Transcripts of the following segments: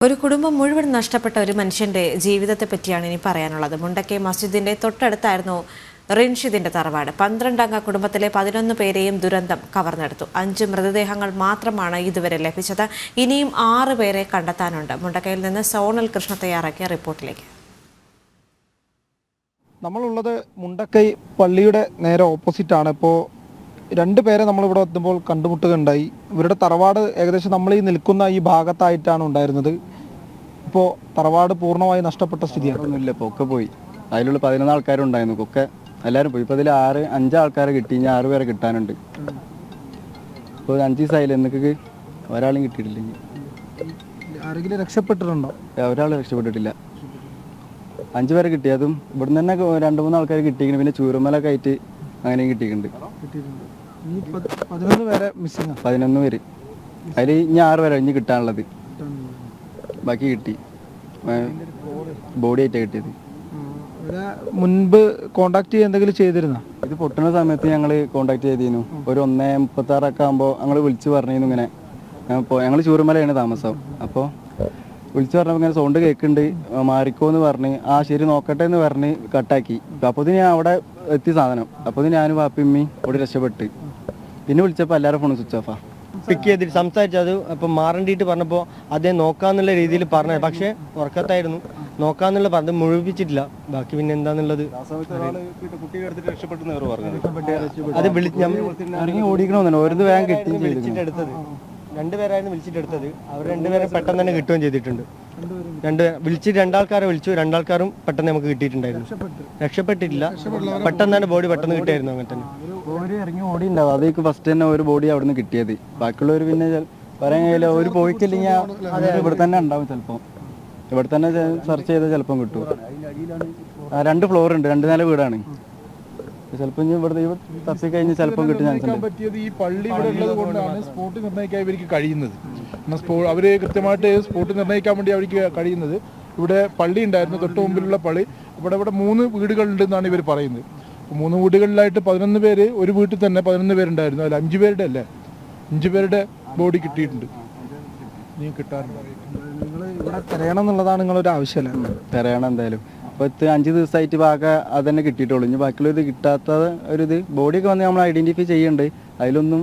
ഒരു കുടുംബം മുഴുവൻ നഷ്ടപ്പെട്ട ഒരു മനുഷ്യന്റെ ജീവിതത്തെ പറ്റിയാണ് ഇനി പറയാനുള്ളത്. മുണ്ടക്കൈ മസ്ജിദിന്റെ തൊട്ടടുത്തായിരുന്നു റിൻഷിദിന്റെ തറവാട്. 12 അംഗ കുടുംബത്തിലെ 11 പേരെയും ദുരന്തം കവർന്നെടുത്തു. 5 മൃതദേഹങ്ങൾ മാത്രമാണ് ഇതുവരെ ലഭിച്ചത്. ഇനിയും 6 പേരെ കണ്ടെത്താനുണ്ട്. മുണ്ടക്കൈയിൽ നിന്ന് സോണൽ കൃഷ്ണ തയ്യാറാക്കിയ റിപ്പോർട്ടിലേക്ക്. നമ്മളുള്ളത് മുണ്ടക്കൈ പള്ളിയുടെ നേരെ ഓപ്പോസിറ്റാണ്. ഇപ്പോൾ 2 പേരെ നമ്മളിവിടെ എത്തുമ്പോൾ കണ്ടുമുട്ടുകയുണ്ടായി. ഇവരുടെ തറവാട് ഏകദേശം നമ്മൾ ഈ നിൽക്കുന്ന ഈ ഭാഗത്തായിട്ടാണ് ഉണ്ടായിരുന്നത്. ഇപ്പോൾ തറവാട് പൂർണ്ണമായി നഷ്ടപ്പെട്ട സ്ഥിതിയാണ്. ഒന്നുമില്ല, ഇപ്പോൾ ഒക്കെ പോയി. അതിലുള്ള 11 ആൾക്കാരുണ്ടായിരുന്നു, ഒക്കെ എല്ലാവരും പോയി. ഇപ്പോൾ ഇതിൽ 5 ആൾക്കാരെ കിട്ടി, ഇനി 6 പേരെ കിട്ടാനുണ്ട്. ഇപ്പോൾ 5 ദിവസമായില്ല, എന്നൊക്കെ ഒരാളും കിട്ടിയിട്ടില്ല. ആരെങ്കിലും രക്ഷപ്പെട്ടിട്ടുണ്ടോ? ഒരാൾ രക്ഷപ്പെട്ടിട്ടില്ല. 5 പേരെ കിട്ടി. അതും ഇവിടുന്ന് തന്നെ 2-3 ആൾക്കാർ കിട്ടിയിരിക്കുന്നു. പിന്നെ ചൂരമലൊക്കെ ആയിട്ട് അങ്ങനെയും കിട്ടിയിട്ടുണ്ട്. 11 പേരെ മിസ്സിംഗ്. 11 പേര്. അതിൽ ഇനി 6 പേരെ ഇനി കിട്ടാനുള്ളത്. ബാക്കി കിട്ടി. ബോഡി ആയിട്ടാണ് കിട്ടിയത്. മുൻപ് കോണ്ടാക്ട് ചെയ്യാൻ എന്തെങ്കിലും ചെയ്തിരുന്നോ? ഇത് പൊട്ടുന്ന സമയത്ത് ഞങ്ങൾ കോണ്ടാക്ട് ചെയ്തിരുന്നു. ഒരു 1:36 ആകുമ്പോൾ ഞങ്ങൾ വിളിച്ച് പറഞ്ഞിരുന്നു ഇങ്ങനെ. ഞങ്ങൾ ചൂരമലയാണ് താമസം. അപ്പോൾ വിളിച്ച് പറഞ്ഞപ്പോൾ ഇങ്ങനെ സൗണ്ട് കേൾക്കുന്നുണ്ട്, മാറിക്കോന്ന് പറഞ്ഞ് ശരി നോക്കട്ടെ എന്ന് പറഞ്ഞ് കട്ടാക്കി. അപ്പോൾ ഞാൻ അവിടെ എത്തി സാധനം. അപ്പോൾ ഞാനും വാപ്പിമ്മയും ഓടി രക്ഷപ്പെട്ട്. പിന്നെ വിളിച്ചപ്പോൾ എല്ലാവരും ഫോൺ സ്വിച്ച് ഓഫാ. പിക്ക് ചെയ്തിട്ട് സംസാരിച്ചത് അപ്പം മാറേണ്ടിയിട്ട് പറഞ്ഞപ്പോൾ അതേ നോക്കാന്നുള്ള രീതിയിൽ പറഞ്ഞത്. പക്ഷേ ഉറക്കത്തായിരുന്നു. നോക്കാന്നുള്ള പറഞ്ഞത് മുഴുവിച്ചിട്ടില്ല. ബാക്കി പിന്നെ എന്താന്നുള്ളത് അത് ഇറങ്ങി ഓടിക്കണമെന്നുണ്ട്. ഒരു വേഗം കിട്ടി. വിളിച്ചിട്ടെടുത്തത് 2 പേരായിരുന്നു വിളിച്ചിട്ടെടുത്തത്. അവർ 2 പേരെ പെട്ടെന്ന് തന്നെ കിട്ടുകയും ചെയ്തിട്ടുണ്ട്. 2 ആൾക്കാരെ വിളിച്ചു. 2 ആൾക്കാരും പെട്ടെന്ന് നമുക്ക് കിട്ടിയിട്ടുണ്ടായിരുന്നു. രക്ഷപ്പെട്ടിട്ടില്ല. പെട്ടെന്ന് തന്നെ ബോഡി പെട്ടെന്ന് കിട്ടിയായിരുന്നു. അങ്ങനെ തന്നെ ഇറങ്ങി ഓടി ഉണ്ടാവും. അതേക്ക് ഫസ്റ്റ് തന്നെ ഒരു ബോഡി അവിടെ നിന്ന് കിട്ടിയത്. ബാക്കിയുള്ളവർ പിന്നെ പറയാൻ കഴിയില്ല. ഒരു പോയിക്കില്ലെങ്കിൽ ഇവിടെ തന്നെ ഉണ്ടാവും. ചിലപ്പോൾ ഇവിടെ തന്നെ സെർച്ച് ചെയ്താൽ ചിലപ്പം കിട്ടും. 2 ഫ്ലോർ ഉണ്ട്, 2 നില വീടാണ്. ചിലപ്പോൾ ഇവിടെ തപ്പി കഴിഞ്ഞ് ചിലപ്പം കിട്ടും. ഈ പള്ളി ഇവിടെ ഉള്ളത് കൊണ്ടാണ് സ്പോട്ട് നിർണ്ണയിക്കാൻ ഇവർക്ക് കഴിയുന്നത്. അവര് കൃത്യമായിട്ട് സ്പോട്ട് നിർണ്ണയിക്കാൻ വേണ്ടി അവർക്ക് കഴിയുന്നത്. ഇവിടെ പള്ളി ഉണ്ടായിരുന്നു, തൊട്ട് മുമ്പിലുള്ള പള്ളി. ഇവിടെ 3 വീടുകളുണ്ടെന്നാണ് ഇവർ പറയുന്നത്. 3 വീടുകളിലായിട്ട് 11 പേര്, ഒരു വീട്ടിൽ തന്നെ 11 പേരുണ്ടായിരുന്നു. അതിൽ 5 പേരുടെ അല്ലേ 5 പേരുടെ ബോഡി കിട്ടിയിട്ടുണ്ട്. നീ കിട്ടാറുണ്ട്. നിങ്ങൾ ഇവിടെ തിരയണം എന്നുള്ളതാണ് നിങ്ങളൊരു ആവശ്യമല്ലേ? തിരയണം എന്തായാലും. ഇപ്പോൾ 5 ദിവസമായിട്ട് ഭാഗം അത് തന്നെ കിട്ടിയിട്ടുള്ളൂ. ഇനി ബാക്കിയുള്ളത് കിട്ടാത്ത ഒരിത് ബോഡിയൊക്കെ വന്ന് നമ്മൾ ഐഡൻറ്റിഫൈ ചെയ്യുന്നുണ്ട്. അതിലൊന്നും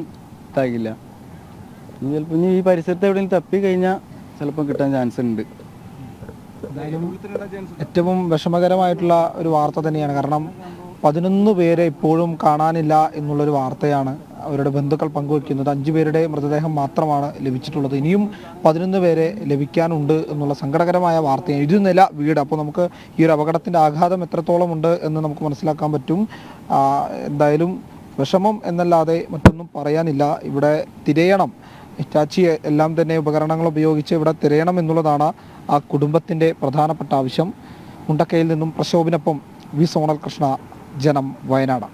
ഇതാകില്ല. ഇനി ചിലപ്പോൾ ഇനി ഈ പരിസരത്ത് എവിടെയെങ്കിലും തപ്പി കഴിഞ്ഞാൽ ചിലപ്പോൾ കിട്ടാൻ ചാൻസ് ഉണ്ട്. ഏറ്റവും വിഷമകരമായിട്ടുള്ള ഒരു വാർത്ത തന്നെയാണ്. കാരണം 11 പേരെ ഇപ്പോഴും കാണാനില്ല എന്നുള്ളൊരു വാർത്തയാണ് അവരുടെ ബന്ധുക്കൾ പങ്കുവയ്ക്കുന്നത്. 5 പേരുടെ മൃതദേഹം മാത്രമാണ് ലഭിച്ചിട്ടുള്ളത്. ഇനിയും 11 പേരെ ലഭിക്കാനുണ്ട് എന്നുള്ള സങ്കടകരമായ വാർത്തയാണ്. 1 നില വീട്. അപ്പോൾ നമുക്ക് ഈ ഒരു അപകടത്തിൻ്റെ ആഘാതം എത്രത്തോളം ഉണ്ട് എന്ന് നമുക്ക് മനസ്സിലാക്കാൻ പറ്റും. എന്തായാലും വിഷമം എന്നല്ലാതെ മറ്റൊന്നും പറയാനില്ല. ഇവിടെ തിരയണം, ഹിറ്റാച്ചി എല്ലാം തന്നെ ഉപകരണങ്ങൾ ഉപയോഗിച്ച് ഇവിടെ തിരയണം എന്നുള്ളതാണ് ആ കുടുംബത്തിൻ്റെ പ്രധാനപ്പെട്ട ആവശ്യം. മുണ്ടക്കൈയിൽ നിന്നും പ്രശോഭിനൊപ്പം വി സോണൽ കൃഷ്ണ, ജനം, വയനാട്.